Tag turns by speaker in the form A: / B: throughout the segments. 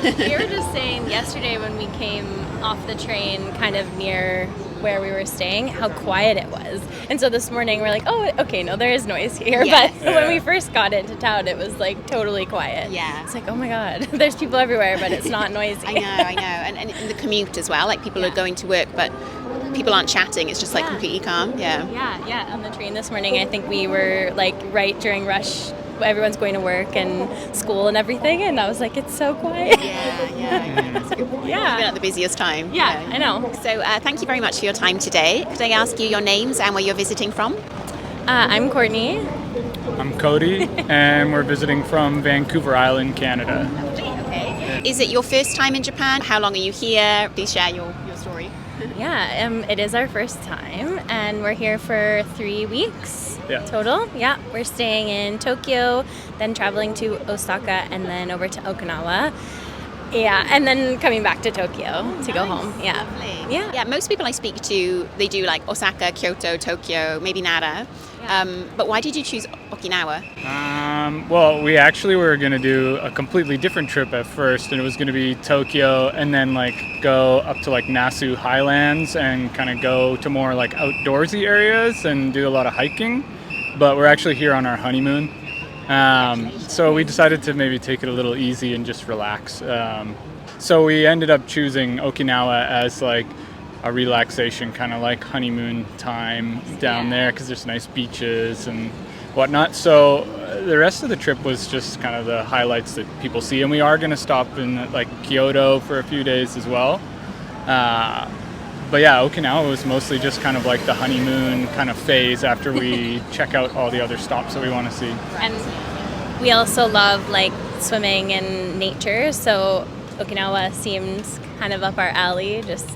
A: We were just saying yesterday when we came off the train kind of near where we were staying, how quiet it was. And so this morning we're like, oh, okay, no, there is noise here.
B: Yes.
A: But when we first got into town, it was like totally quiet.
B: Yeah.
A: It's like, oh my God, there's people everywhere, but it's not noisy.
B: I know. And the commute as well, like people are going to work, but people aren't chatting. It's just like completely calm.
A: Yeah. On the train this morning, I think we were like right during rush. Everyone's going to work and school and everything, and I was like, it's so quiet.
B: Yeah. That's a good point.
A: Yeah.
B: It's been at the busiest time.
A: Yeah, I know.
B: So thank you very much for your time today. Could I ask you your names and where you're visiting from?
A: I'm Courtney.
C: I'm Cody, and we're visiting from Vancouver Island, Canada.
B: Okay. Is it your first time in Japan? How long are you here? Please share your story.
A: Yeah, it is our first time, and we're here for 3 weeks total. Yeah, we're staying in Tokyo, then traveling to Osaka, and then over to Okinawa. Yeah, and then coming back to Tokyo to go home. Yeah.
B: Lovely.
A: Yeah.
B: Most people I speak to, they do like Osaka, Kyoto, Tokyo, maybe Nara. But why did you choose Okinawa?
C: Well, we actually were going to do a completely different trip at first, and it was going to be Tokyo and then like go up to like Nasu Highlands and kind of go to more like outdoorsy areas and do a lot of hiking. But we're actually here on our honeymoon. So we decided to maybe take it a little easy and just relax. So we ended up choosing Okinawa as like a relaxation, kind of like honeymoon time down there, because there's nice beaches and whatnot. So the rest of the trip was just kind of the highlights that people see, and we are going to stop in like Kyoto for a few days as well. But yeah, Okinawa was mostly just kind of like the honeymoon kind of phase after we check out all the other stops that we want to see.
A: And we also love like swimming and nature, so Okinawa seems kind of up our alley, just,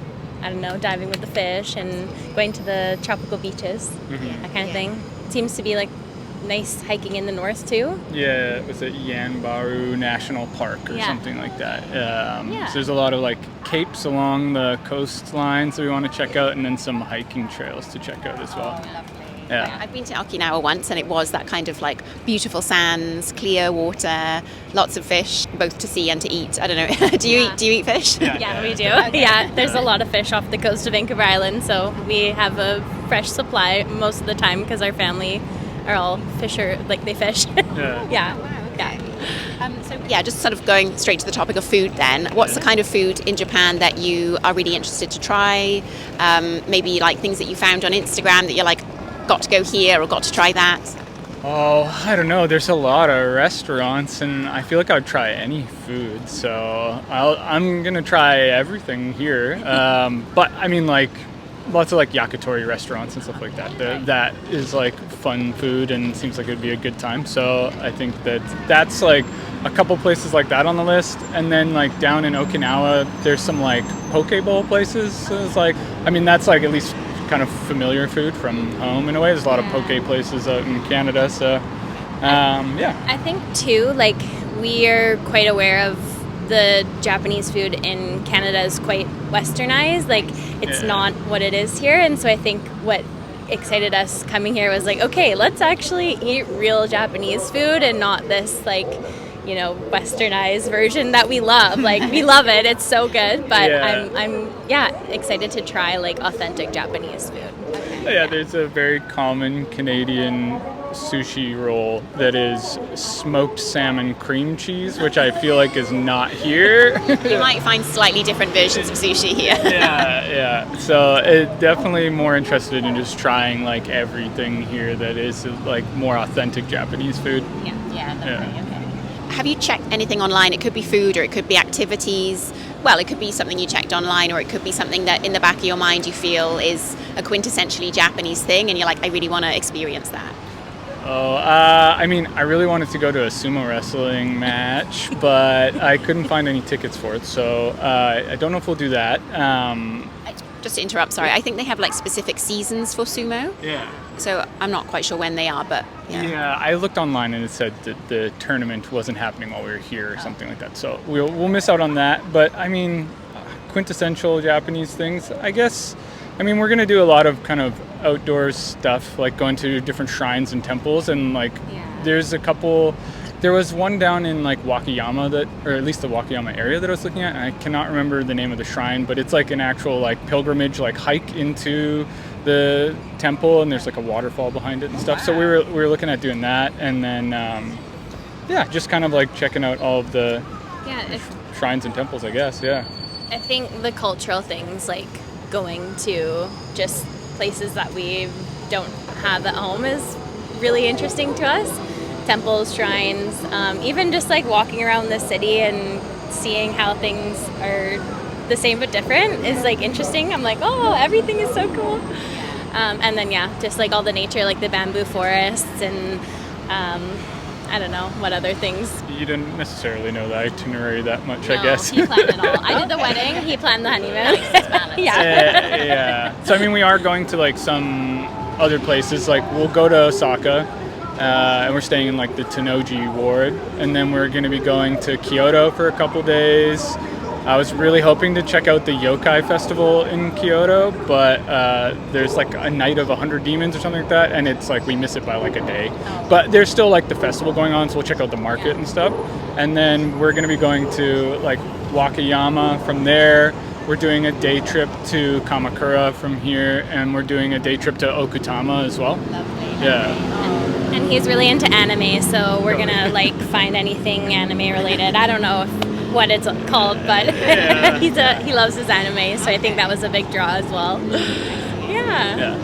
A: I don't know, diving with the fish and going to the tropical beaches, that kind of thing. It seems to be like nice hiking in the north too.
C: Yeah, it was at Yanbaru National Park or something like that. So there's a lot of like capes along the coastlines that we want to check out, and then some hiking trails to check out as well. Yeah.
B: I've been to Okinawa once, and it was that kind of like beautiful sands, clear water, lots of fish, both to see and to eat. I don't know. Do you eat fish?
A: Yeah, we do. Okay. Yeah, there's a lot of fish off the coast of Vancouver Island, so we have a fresh supply most of the time because our family are all fisher, like they fish.
B: Just sort of going straight to the topic of food then. What's the kind of food in Japan that you are really interested to try? Maybe like things that you found on Instagram that you're like, got to go here or got to try that?
C: Oh, I don't know. There's a lot of restaurants, and I feel like I would try any food. So I'm going to try everything here. But I mean, like, lots of like yakitori restaurants and stuff like that. That is like fun food and seems like it would be a good time. So I think that's like a couple places like that on the list. And then like down in Okinawa, there's some like poke bowl places. So it's like, I mean, that's like at least kind of familiar food from home in a way. There's a lot of poke places out in Canada. So I
A: think too, like we are quite aware of the Japanese food in Canada is quite westernized. Like it's not what it is here. And so I think what excited us coming here was like, okay, let's actually eat real Japanese food and not this like, you know, westernized version that we love. Like we love it. It's so good. But I'm excited to try like authentic Japanese food.
C: There's a very common Canadian sushi roll that is smoked salmon cream cheese, which I feel like is not here.
B: You might find slightly different versions of sushi here.
C: So definitely more interested in just trying like everything here that is like more authentic Japanese food.
B: Okay. Have you checked anything online? It could be food or it could be activities. Well, it could be something you checked online, or it could be something that in the back of your mind you feel is a quintessentially Japanese thing and you're like, I really want to experience that.
C: I mean, I really wanted to go to a sumo wrestling match, but I couldn't find any tickets for it, so I don't know if we'll do that.
B: Just to interrupt, sorry, I think they have like specific seasons for sumo.
C: Yeah.
B: So I'm not quite sure when they are, but
C: yeah. I looked online and it said that the tournament wasn't happening while we were here or something like that. So we'll miss out on that. But I mean, quintessential Japanese things, I guess. I mean, we're going to do a lot of kind of outdoors stuff, like going to different shrines and temples, and like there's a couple There was one down in like Wakayama or at least the Wakayama area that I was looking at, and I cannot remember the name of the shrine, but it's like an actual like pilgrimage, like hike into the temple, and there's like a waterfall behind it and stuff. So we were looking at doing that, and then just kind of like checking out all of the shrines and temples, I guess. Yeah.
A: I think the cultural things, like going to just places that we don't have at home, is really interesting to us. Temples, shrines, even just like walking around the city and seeing how things are the same but different is like interesting. I'm like, oh, everything is so cool. And then just like all the nature, like the bamboo forests and I don't know what other things.
C: You didn't necessarily know the itinerary that much,
A: No,
C: I guess.
A: he planned it all. I did the wedding, he planned the honeymoon.
C: Yeah. So I mean, we are going to like some other places. Like we'll go to Osaka. And we're staying in like the Tennoji ward, and then we're going to be going to Kyoto for a couple days. I was really hoping to check out the Yokai Festival in Kyoto, but there's like a night of 100 demons or something like that, and it's like we miss it by like a day. But there's still like the festival going on, so we'll check out the market and stuff. And then we're going to be going to like Wakayama. From there, we're doing a day trip to Kamakura from here, and we're doing a day trip to Okutama as well.
A: Lovely.
C: Yeah.
A: And he's really into anime, so we're gonna like find anything anime related. I don't know what it's called, but he loves his anime, so I think that was a big draw as well. Yeah.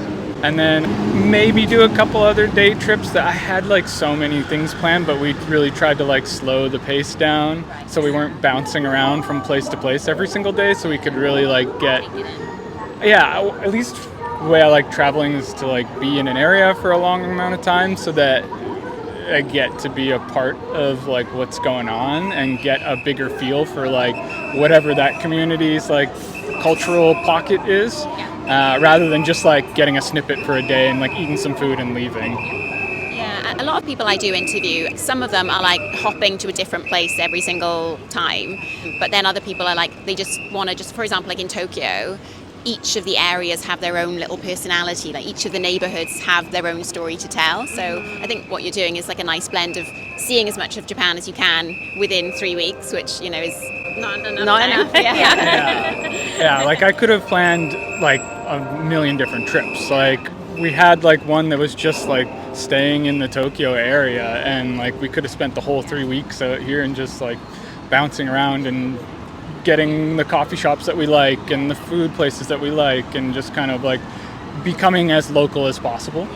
C: And then maybe do a couple other day trips. That I had like so many things planned, but we really tried to like slow the pace down so we weren't bouncing around from place to place every single day, so we could really like get at least the way I like traveling is to like be in an area for a long amount of time, so that I get to be a part of like what's going on and get a bigger feel for like whatever that community's like cultural pocket is, rather than just like getting a snippet for a day and like eating some food and leaving.
B: Yeah, a lot of people I do interview, some of them are like hopping to a different place every single time, but then other people are like, they just want to for example, like in Tokyo, each of the areas have their own little personality, like each of the neighborhoods have their own story to tell. So I think what you're doing is like a nice blend of seeing as much of Japan as you can within 3 weeks, which, you know, is not enough.
C: Yeah, like I could have planned like a million different trips. Like we had like one that was just like staying in the Tokyo area, and like we could have spent the whole 3 weeks out here and just like bouncing around and getting the coffee shops that we like and the food places that we like, and just kind of like becoming as local as possible.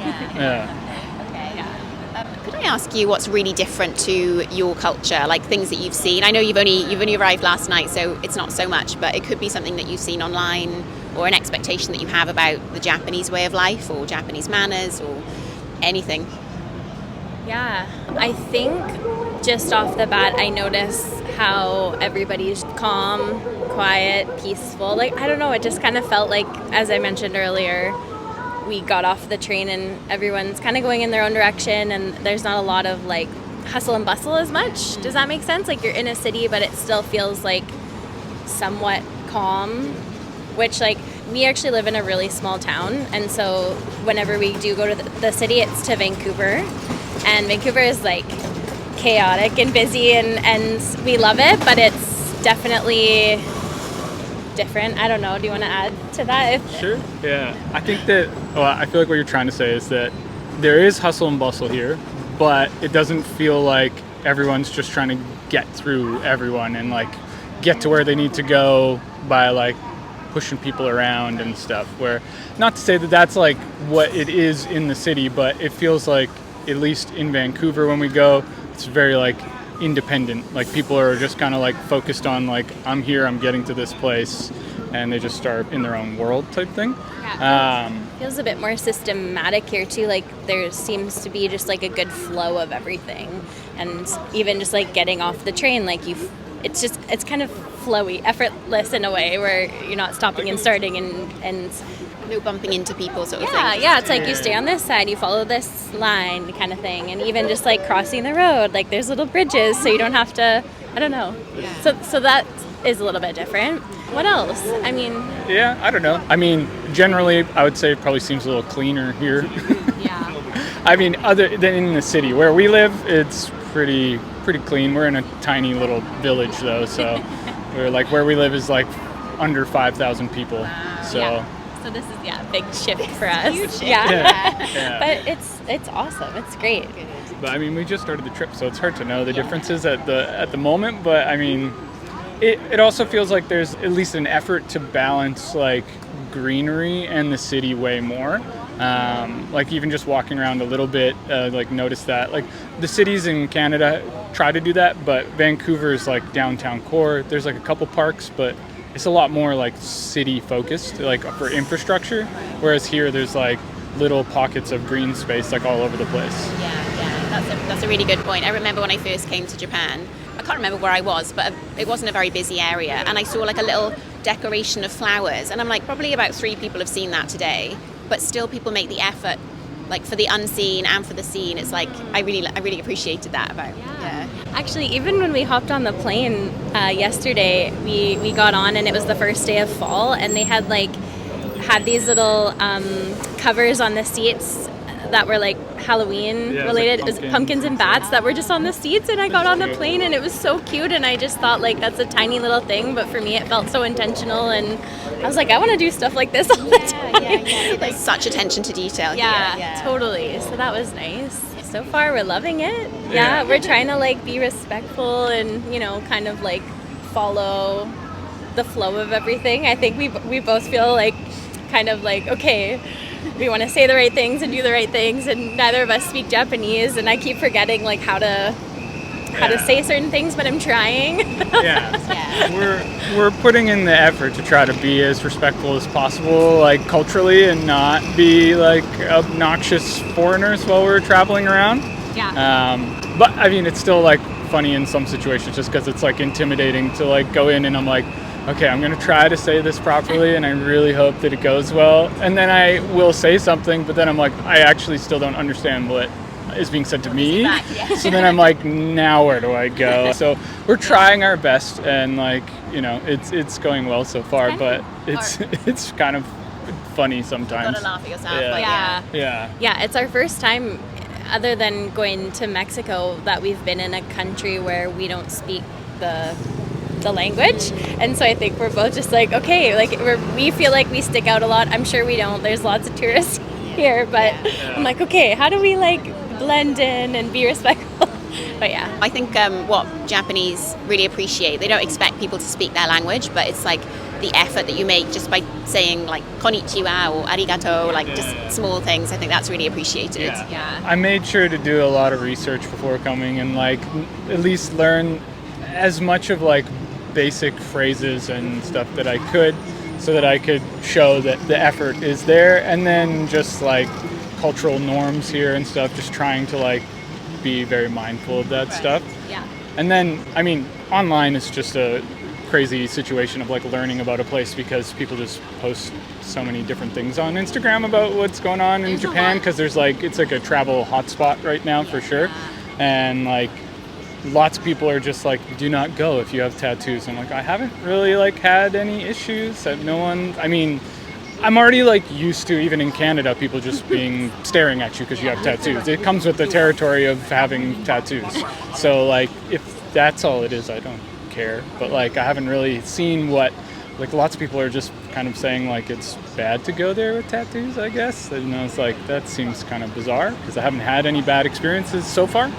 B: Could I ask you what's really different to your culture, like things that you've seen? I know you've only arrived last night, so it's not so much, but it could be something that you've seen online or an expectation that you have about the Japanese way of life or Japanese manners or anything.
A: Yeah, I think just off the bat, I notice how everybody's calm, quiet, peaceful. Like, I don't know, it just kind of felt like, as I mentioned earlier, we got off the train and everyone's kind of going in their own direction, and there's not a lot of like hustle and bustle as much. Does that make sense? Like, you're in a city, but it still feels like somewhat calm, which like we actually live in a really small town, and so whenever we do go to the city, it's to Vancouver, and Vancouver is like chaotic and busy, and we love it, but it's definitely different. I don't know. Do you want to add to that?
C: Sure. Yeah. I think that, I feel like what you're trying to say is that there is hustle and bustle here, but it doesn't feel like everyone's just trying to get through everyone and like get to where they need to go by like pushing people around and stuff. Where, not to say that that's like what it is in the city, but it feels like, at least in Vancouver when we go, it's very like independent. Like people are just kind of like focused on like, I'm here, I'm getting to this place, and they just are in their own world type thing.
A: Feels a bit more systematic here too. Like there seems to be just like a good flow of everything, and even just like getting off the train, like it's kind of flowy, effortless in a way where you're not stopping and starting and
B: no bumping into people sort of thing.
A: Yeah, it's like you stay on this side, you follow this line kind of thing, and even just like crossing the road, like there's little bridges so you don't have to, I don't know. So that is a little bit different. What else? I mean...
C: Yeah, I don't know. I mean, generally, I would say it probably seems a little cleaner here.
A: Yeah.
C: I mean, other than in the city. Where we live, it's pretty clean. We're in a tiny little village though, so we're like, where we live is like under 5,000 people. So
A: so this is a big shift for us.
B: Huge shift.
C: Yeah.
A: But it's awesome. It's great.
C: But I mean, we just started the trip, so it's hard to know the differences at the moment. But I mean, it also feels like there's at least an effort to balance like greenery and the city way more. Like even just walking around a little bit, like notice that like the cities in Canada try to do that, but Vancouver's like downtown core. There's like a couple parks, but it's a lot more like city focused, like for infrastructure. Whereas here, there's like little pockets of green space like all over the place.
B: That's a really good point. I remember when I first came to Japan, I can't remember where I was, but it wasn't a very busy area, and I saw like a little decoration of flowers, and I'm like, probably about 3 people have seen that today, but still people make the effort like for the unseen and for the seen. It's like I really appreciated that about
A: Actually, even when we hopped on the plane yesterday, we got on and it was the first day of fall, and they had these little covers on the seats that were like Halloween related. It was pumpkins and bats that were just on the seats, and I got on the plane and it was so cute, and I just thought like that's a tiny little thing, but for me it felt so intentional, and I was like, I want to do stuff like this all the time.
B: There's such attention to detail here.
A: Totally. So that was nice. So far we're loving it. We're trying to like be respectful and kind of like follow the flow of everything. I think we both feel like kind of like, okay, we want to say the right things and do the right things, and neither of us speak Japanese, and I keep forgetting like how to say certain things, but I'm trying.
C: We're putting in the effort to try to be as respectful as possible, like culturally, and not be like obnoxious foreigners while we're traveling around. But I mean, it's still like funny in some situations just because it's like intimidating to like go in and I'm like, okay, I'm going to try to say this properly, and I really hope that it goes well. And then I will say something, but then I'm like, I actually still don't understand what is being said to me. So then I'm like, now where do I go? So we're trying our best, and like, it's going well so far, but it's kind of funny sometimes.
B: You've got to laugh at yourself.
A: Yeah, it's our first time, other than going to Mexico, that we've been in a country where we don't speak the language, and so I think we're both just like, okay, like we feel like we stick out a lot. I'm sure we don't. There's lots of tourists here, but I'm like, okay, how do we like blend in and be respectful? But
B: I think what Japanese really appreciate, they don't expect people to speak their language, but it's like the effort that you make just by saying like konnichiwa or arigato, like just small things. I think that's really appreciated.
C: I made sure to do a lot of research before coming, and like at least learn as much of like basic phrases and stuff that I could, so that I could show that the effort is there, and then just like cultural norms here and stuff, just trying to like be very mindful of that stuff. And then I mean, online is just a crazy situation of like learning about a place, because people just post so many different things on Instagram about what's going on in Japan, because there's like, it's like a travel hotspot right now for sure, and like lots of people are just like, do not go if you have tattoos. I'm like, I haven't really like had any issues. No one, I mean, I'm already like used to, even in Canada, people just staring at you because you have tattoos. It comes with the territory of having tattoos. So like, if that's all it is, I don't care. But like, I haven't really seen what, like lots of people are just kind of saying like it's bad to go there with tattoos, I guess. It's like, that seems kind of bizarre because I haven't had any bad experiences so far.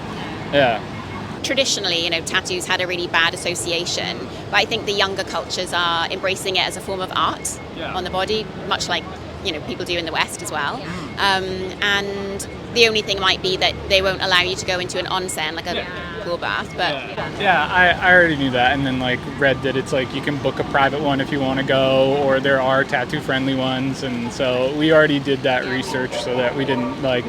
B: Traditionally, tattoos had a really bad association, but I think the younger cultures are embracing it as a form of art on the body, much like people do in the West as well. And the only thing might be that they won't allow you to go into an onsen, like a pool bath. But
C: I already knew that, and then like read that it's like you can book a private one if you want to go, or there are tattoo-friendly ones, and so we already did that research so that we didn't like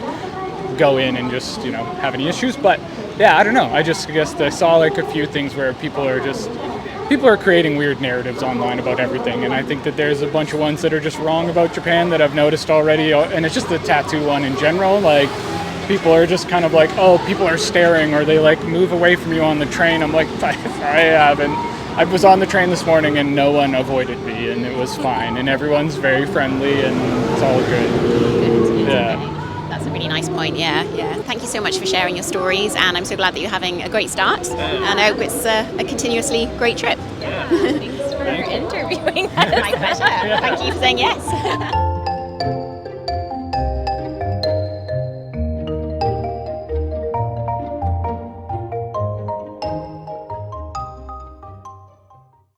C: go in and just have any issues. But I don't know. I guess I saw like a few things where people are creating weird narratives online about everything, and I think that there's a bunch of ones that are just wrong about Japan that I've noticed already, and it's just the tattoo one in general. Like people are just kind of like, oh, people are staring, or they like move away from you on the train. I'm like, I haven't. I was on the train this morning and no one avoided me, and it was fine, and everyone's very friendly, and it's all good.
B: That's really nice point. Yeah. Thank you so much for sharing your stories, and I'm so glad that you're having a great start. And I hope it's a continuously great trip.
A: Thanks for interviewing us.
B: My pleasure. Thank you for saying yes.